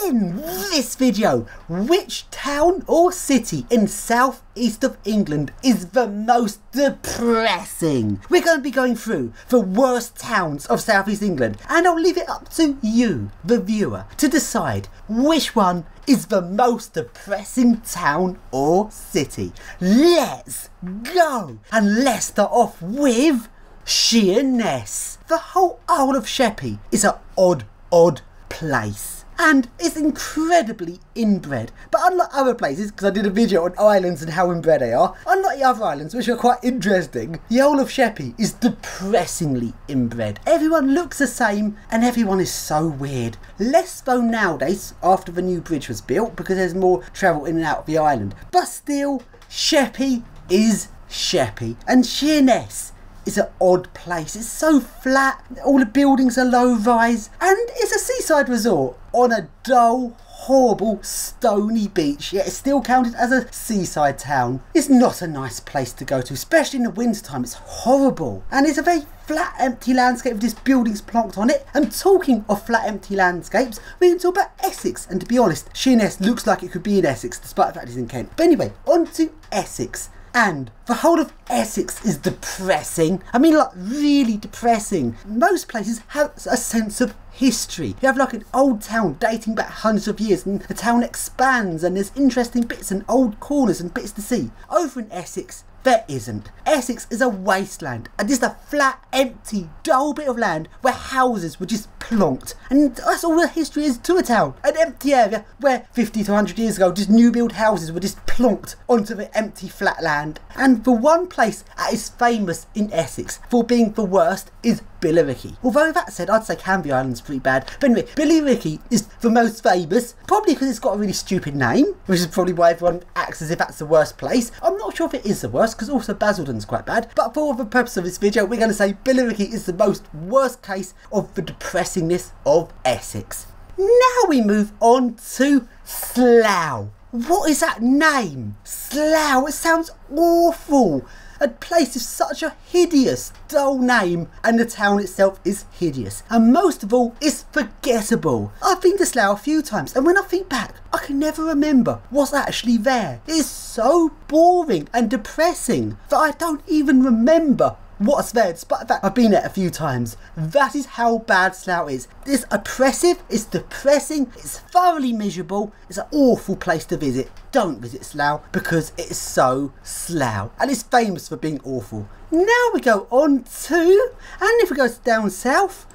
In this video, which town or city in southeast of England is the most depressing? We're going to be going through the worst towns of southeast England, and I'll leave it up to you, the viewer, to decide which one is the most depressing town or city. Let's go! And let's start off with Sheerness. The whole Isle of Sheppey is an odd place. And it's incredibly inbred. But unlike other places, because I did a video on islands and how inbred they are, unlike the other islands, which are quite interesting, the Isle of Sheppey is depressingly inbred. Everyone looks the same and everyone is so weird. Less so nowadays after the new bridge was built because there's more travel in and out of the island. But still, Sheppey is Sheppey. And Sheerness is an odd place. It's so flat, all the buildings are low rise, and it's a seaside resort on a dull, horrible, stony beach, yet it's still counted as a seaside town. It's not a nice place to go to, especially in the winter time. It's horrible, and it's a very flat, empty landscape with just buildings plonked on it. And talking of flat, empty landscapes, we can talk about Essex, and to be honest, Sheerness looks like it could be in Essex, despite the fact it's in Kent. But anyway, on to Essex. And the whole of Essex is depressing. I mean, like, really depressing. Most places have a sense of history. You have like an old town dating back hundreds of years, and the town expands and there's interesting bits and old corners and bits to see. Over in Essex, there isn't. Essex is a wasteland, and just a flat, empty, dull bit of land where houses were just plonked. And that's all the history is to a town. An empty area where 50 to 100 years ago just new build houses were just plonked onto the empty flat land. And the one place that is famous in Essex for being the worst is Billericay. Although that said, I'd say Canvey Island's pretty bad. But anyway, Billericay is the most famous, probably because it's got a really stupid name, which is probably why everyone acts as if that's the worst place. I'm not sure if it is the worst, because also Basildon's quite bad. But for the purpose of this video, we're going to say Billericay is the most worst case of the depressingness of Essex. Now we move on to Slough. What is that name? Slough, it sounds awful. A place with such a hideous, dull name, and the town itself is hideous. And most of all, it's forgettable. I've been to Slough a few times, and when I think back, I can never remember what's actually there. It is so boring and depressing that I don't even remember what's there, despite the fact I've been there a few times. That is how bad Slough is. It's oppressive, it's depressing, it's thoroughly miserable, it's an awful place to visit. Don't visit Slough because it is so Slough, and it's famous for being awful. Now we go on to, and if we go down south,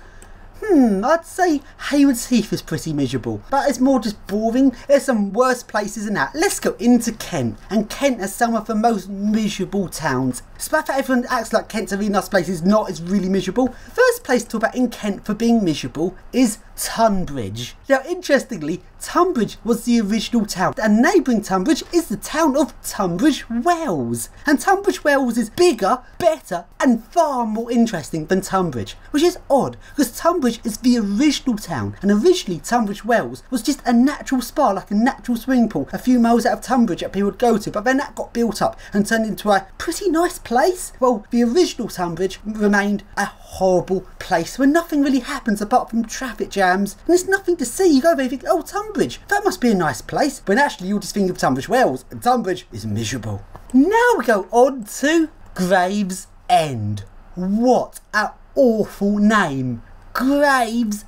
I'd say Haywards Heath is pretty miserable, but it's more just boring. There's some worse places than that. Let's go into Kent, and Kent has some of the most miserable towns. Despite that everyone acts like Kent's a really nice place, it's not, it's really miserable. The first place to talk about in Kent for being miserable is Tunbridge. Now interestingly, Tunbridge was the original town, and neighbouring Tunbridge is the town of Tunbridge Wells. And Tunbridge Wells is bigger, better and far more interesting than Tunbridge, which is odd because Tunbridge is the original town, and originally Tunbridge Wells was just a natural spa, like a natural swimming pool a few miles out of Tunbridge that people would go to, but then that got built up and turned into a pretty nice place. Well, the original Tunbridge remained a horrible place where nothing really happens apart from traffic jams, and there's nothing to see. You go there and think, oh, Tunbridge, that must be a nice place, when actually you'll just think of Tunbridge Wells, and Tunbridge is miserable. Now we go on to Gravesend. What an awful name. Gravesend.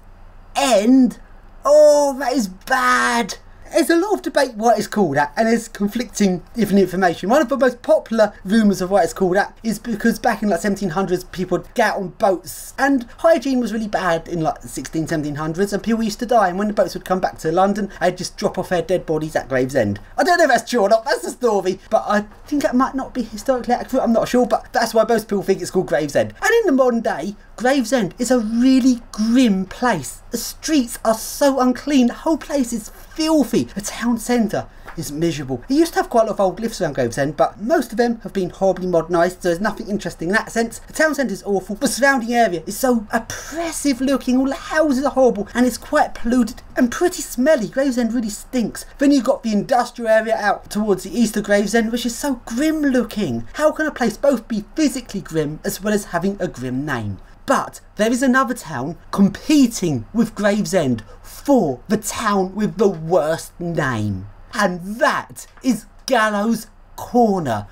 Oh, that is bad. There's a lot of debate what it's called that, and there's conflicting different information. One of the most popular rumours of what it's called that is because back in like 1700s people would get out on boats, and hygiene was really bad in like 1700s, and people used to die, and when the boats would come back to London they'd just drop off their dead bodies at Gravesend. I don't know if that's true or not, that's the story, but I think that might not be historically accurate, I'm not sure, but that's why most people think it's called Gravesend. And in the modern day, Gravesend is a really grim place. The streets are so unclean, the whole place is filthy. The town centre is miserable. It used to have quite a lot of old lifts around Gravesend, but most of them have been horribly modernised, so there's nothing interesting in that sense. The town centre is awful. The surrounding area is so oppressive looking, all the houses are horrible, and it's quite polluted and pretty smelly. Gravesend really stinks. Then you've got the industrial area out towards the east of Gravesend, which is so grim looking. How can a place both be physically grim as well as having a grim name? But there is another town competing with Gravesend for the town with the worst name. And that is Gallows Corner.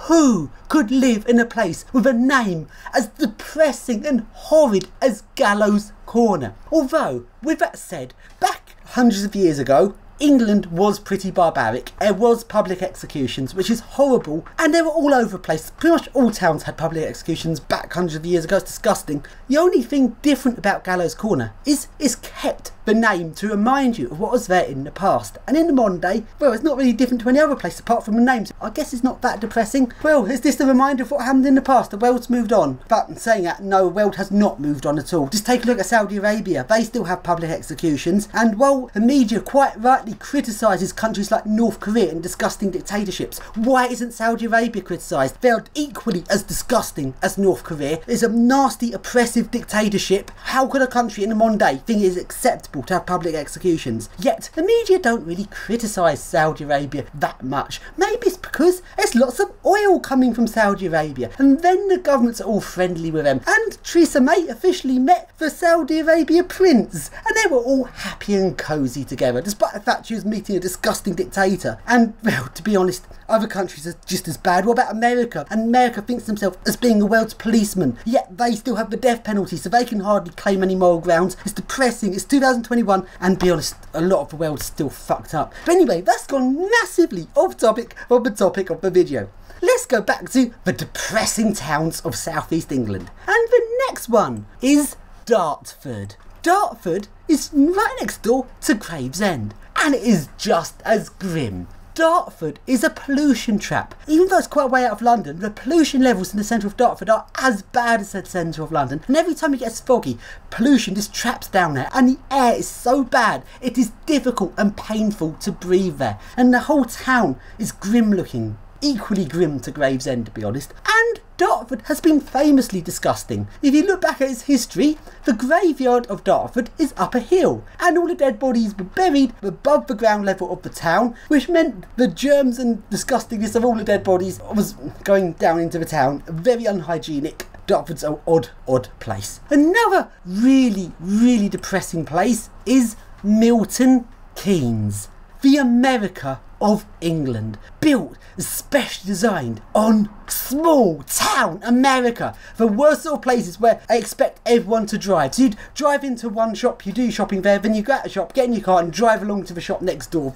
Who could live in a place with a name as depressing and horrid as Gallows Corner? Although, with that said, back hundreds of years ago, England was pretty barbaric. There was public executions, which is horrible, and they were all over the place. Pretty much all towns had public executions back hundreds of years ago. It's disgusting. The only thing different about Gallows Corner is it's kept the name to remind you of what was there in the past. And in the modern day, well, it's not really different to any other place apart from the names. I guess it's not that depressing. Well, is this a reminder of what happened in the past? The world's moved on. But in saying that, no, the world has not moved on at all. Just take a look at Saudi Arabia. They still have public executions. And while the media quite rightly criticises countries like North Korea and disgusting dictatorships, why isn't Saudi Arabia criticised? They are equally as disgusting as North Korea. It's a nasty, oppressive dictatorship. How could a country in the modern day think it is acceptable to have public executions? Yet the media don't really criticise Saudi Arabia that much. Maybe it's because there's lots of oil coming from Saudi Arabia, and then the governments are all friendly with them. And Theresa May officially met the Saudi Arabia prince, and they were all happy and cosy together, despite the fact she was meeting a disgusting dictator. And well, to be honest, other countries are just as bad. What about America? And America thinks themselves as being the world's policeman, yet they still have the death penalty, so they can hardly claim any moral grounds. It's depressing. It's 2021, and be honest, a lot of the world's still fucked up. But anyway, that's gone massively off topic of the topic of the video. Let's go back to the depressing towns of southeast England. And the next one is Dartford. Dartford is right next door to Gravesend, and it is just as grim. Dartford is a pollution trap. Even though it's quite a way out of London, the pollution levels in the centre of Dartford are as bad as the centre of London. And every time it gets foggy, pollution just traps down there, and the air is so bad, it is difficult and painful to breathe there. And the whole town is grim looking. Equally grim to Gravesend, to be honest. And Dartford has been famously disgusting. If you look back at its history, the graveyard of Dartford is up a hill, and all the dead bodies were buried above the ground level of the town, which meant the germs and disgustingness of all the dead bodies was going down into the town. Very unhygienic. Dartford's an odd place. Another really depressing place is Milton Keynes, the America of England, built, especially designed on small town America. The worst sort of places where I expect everyone to drive. So you'd drive into one shop, you do your shopping there, then you go out the shop, get in your car and drive along to the shop next door.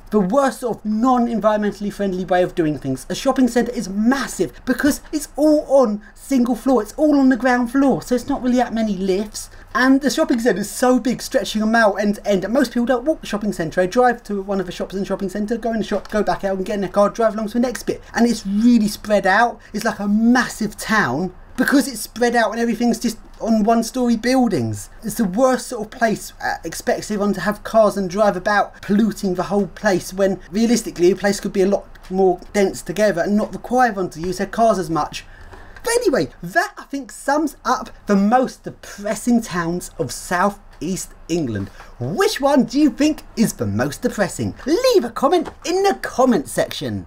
The worst sort of non-environmentally friendly way of doing things. A shopping centre is massive because it's all on single floor, it's all on the ground floor, so it's not really that many lifts. And the shopping centre is so big, stretching a mile end to end, and most people don't walk the shopping centre. They drive to one of the shops in the shopping centre, go in the shop, go back out and get in their car, drive along to the next bit. And it's really spread out. It's like a massive town because it's spread out and everything's just on one-storey buildings. It's the worst sort of place. Expects everyone to have cars and drive about, polluting the whole place, when realistically the place could be a lot more dense together and not require everyone to use their cars as much. But anyway, that I think sums up the most depressing towns of South East England. Which one do you think is the most depressing? Leave a comment in the comment section.